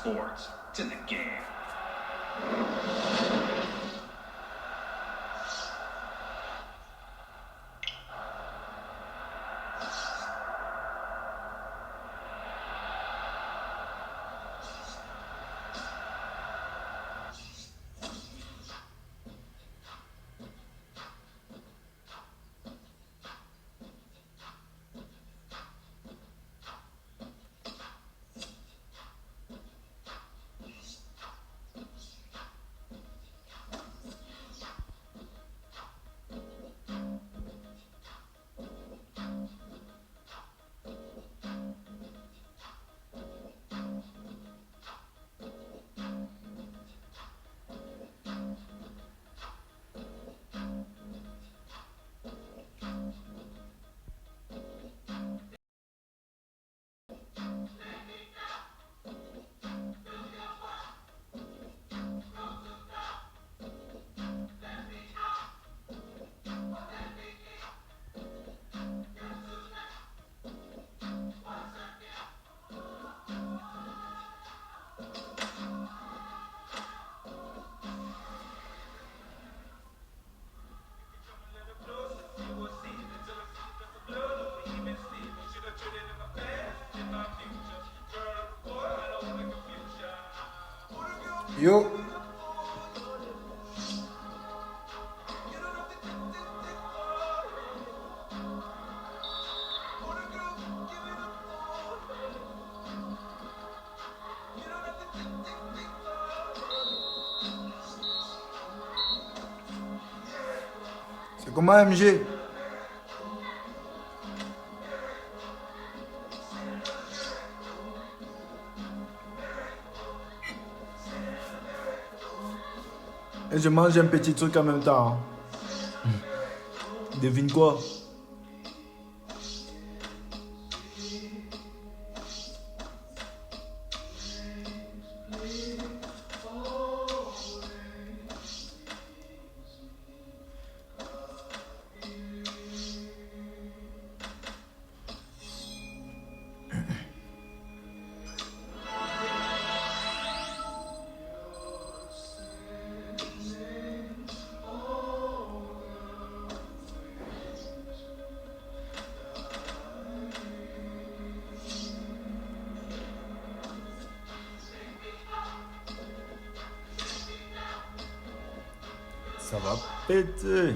sports. It's in the game. Yo. C'est comment MG? Et je mange un petit truc en même temps. Devine quoi? Ça va péter.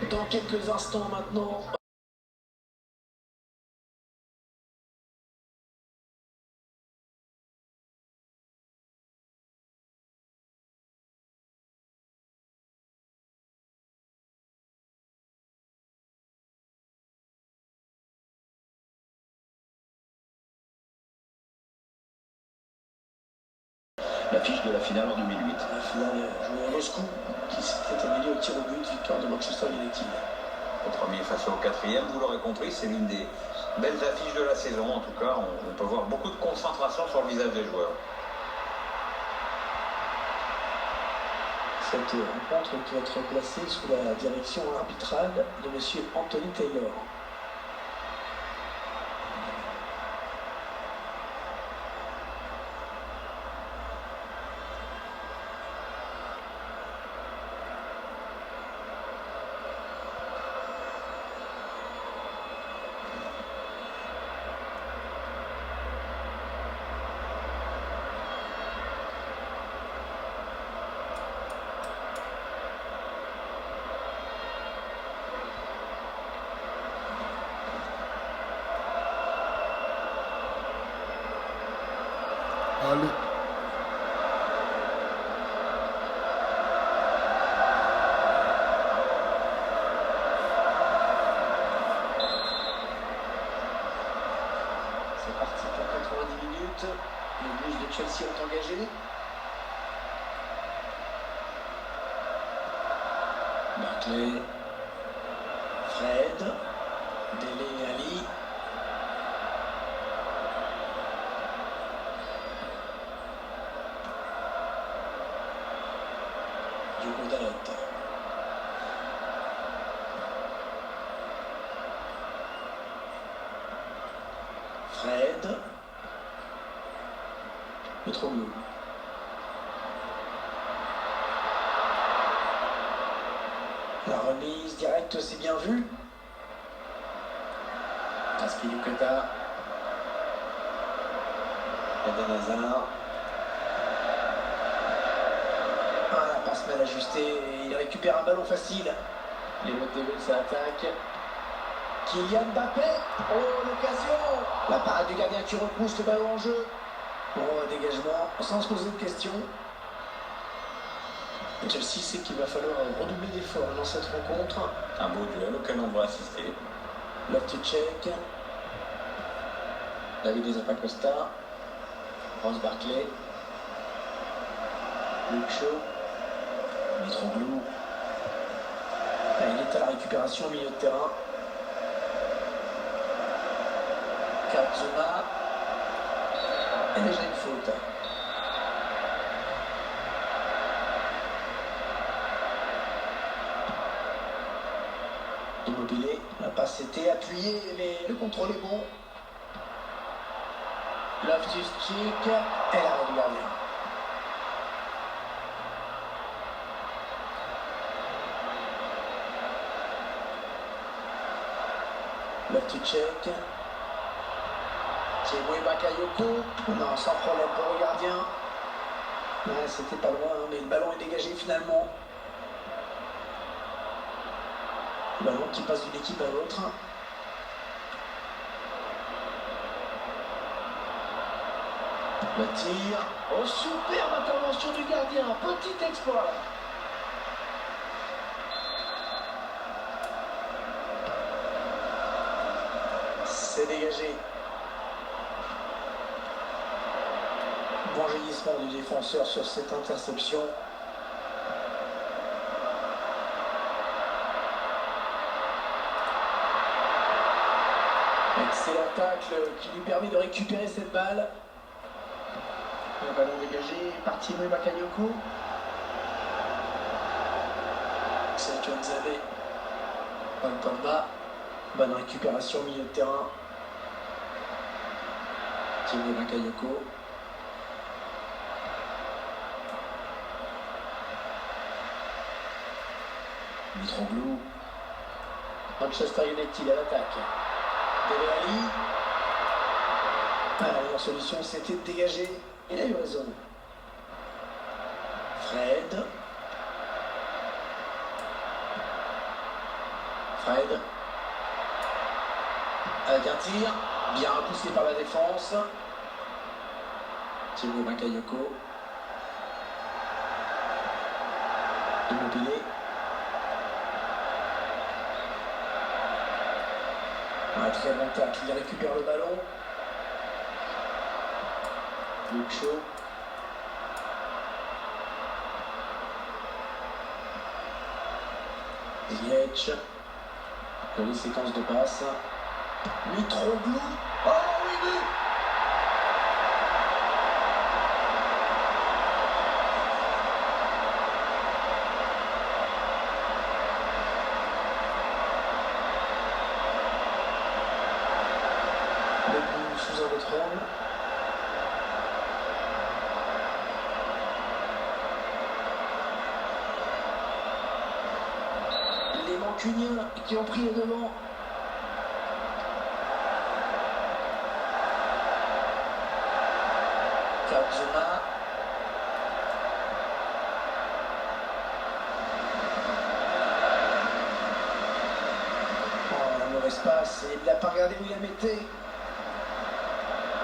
Dans quelques instants maintenant. L'affiche de la finale en 2008. La finale jouée à Moscou, qui s'était amélioré au tir au but, victoire de Manchester United. Au premier face au quatrième, vous l'aurez compris, c'est l'une des belles affiches de la saison. En tout cas, on peut voir beaucoup de concentration sur le visage des joueurs. Cette rencontre peut être placée sous la direction arbitrale de M. Anthony Taylor. Allez. engagé. Barclay. Fred. Dele Ali. Diogo Dalot. Fred. Mitroglou. La remise directe, c'est bien vu. Aspilicueta. Eden Hazard. Ah, la passe mal ajustée et il récupère un ballon facile. Les Montego, ça attaque. Kylian Mbappé. Oh, l'occasion. La parade du gardien qui repousse le ballon en jeu. Bon, dégagement, sans se poser de questions. Chelsea sait qu'il va falloir redoubler d'efforts dans cette rencontre. Un beau duel auquel on va assister. Loftus-Cheek. David Zappacosta. Ross Barclay. Luke Shaw. Mitroglou. Il est à la récupération au milieu de terrain. Karzuma. Et déjà une faute. Immobilier, la passe était appuyée, mais le contrôle est bon. Loftus-Cheek et l'arrêt du gardien. Loftus-Cheek. Thiago Bakayoko. Non, sans problème pour le gardien. Ouais, c'était pas loin, mais le ballon est dégagé finalement. Le ballon qui passe d'une équipe à l'autre. Le tir. Oh, superbe intervention du gardien. Petit exploit. C'est dégagé. Bon jaillissement du défenseur sur cette interception. Excellent tacle qui lui permet de récupérer cette balle. Le ballon dégagé par Thiago Bakayoko. Sergio Nzabé. Paul Pogba. Bonne récupération au milieu de terrain. Thiago Bakayoko. Mitroglou. Manchester United à l'attaque. Dele Ali. La meilleure solution, c'était de dégager. Il a eu raison. Fred. Fred. Avec un tir. Bien repoussé par la défense. Thiago Bakayoko. Immobilier. Un très bon tacle, il récupère le ballon. Luke Shaw. Ziyech. Jolie séquence de passe. Mitroglou. Oh oui, but. Le but sous un autre angle. Les Mancuniens qui ont pris les devants. Karzuma. Oh, la mauvaise passe. Il n'a pas regardé où il la mettait.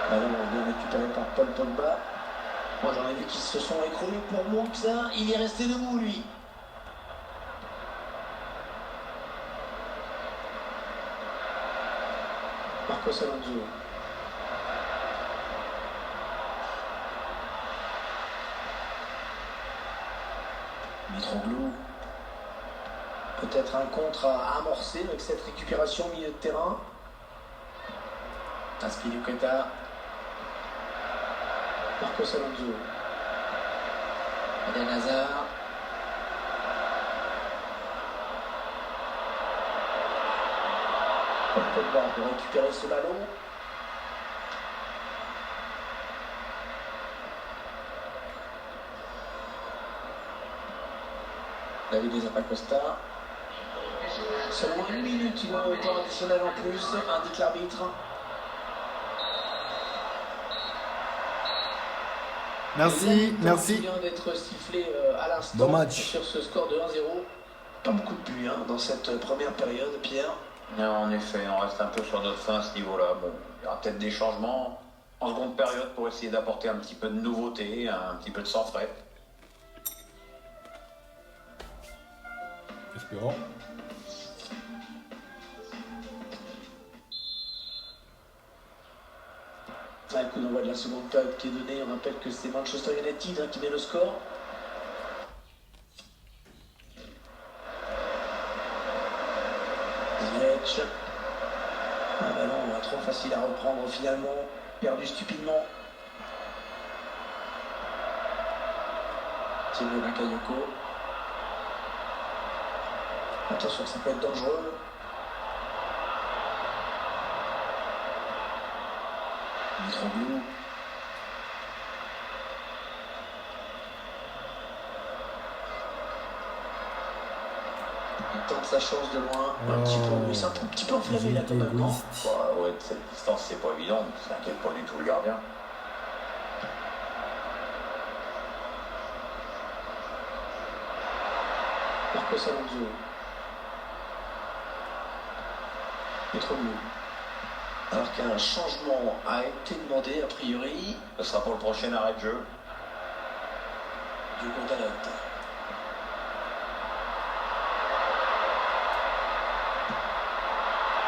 Ballon bien récupéré par Paul Pogba. Moi j'en ai vu qui se sont écroulés pour moins que ça. Il est resté debout lui. Marcos Alonso. Mitroglou. Peut-être un contre à amorcer avec cette récupération au milieu de terrain. Azpilicueta. Marcos Alonso. Eden Hazard. Paul Pogba pour récupérer ce ballon. David Zappacosta. Seulement 1 minute, il a un temps additionnel en plus, indique l'arbitre. Merci, Il merci. vient d'être sifflé à l'instant Bon match. sur ce score de 1-0. Pas beaucoup de buts dans cette première période, Pierre. Non, en effet, on reste un peu sur notre fin à ce niveau-là. Bon, il y aura peut-être des changements en seconde période pour essayer d'apporter un petit peu de nouveauté, un petit peu de sang frais. Espérons. Un coup d'envoi de la seconde période qui est donné. On rappelle que c'est Manchester United qui met le score. Ziyech. Un ballon trop facile à reprendre finalement. Perdu stupidement. Thiago Bakayoko. Attention, ça peut être dangereux. Mitroglou. Il tente sa chance de loin. Un petit peu, il s'est un petit peu enflammé là quand même, non? Bah, ouais, de cette distance, c'est pas évident. Ça inquiète pas du tout le gardien. Marcos Alonso. Mitroglou. Alors qu'un changement a été demandé, a priori, Ce sera pour le prochain arrêt de jeu. du Dalot.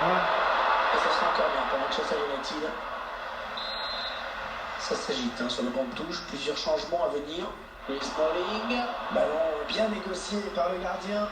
Et ça sera encore bien pour Manchester United. Ça s'agite sur le banc de touche, plusieurs changements à venir. Chris Smalling, ballon bien négocié par le gardien.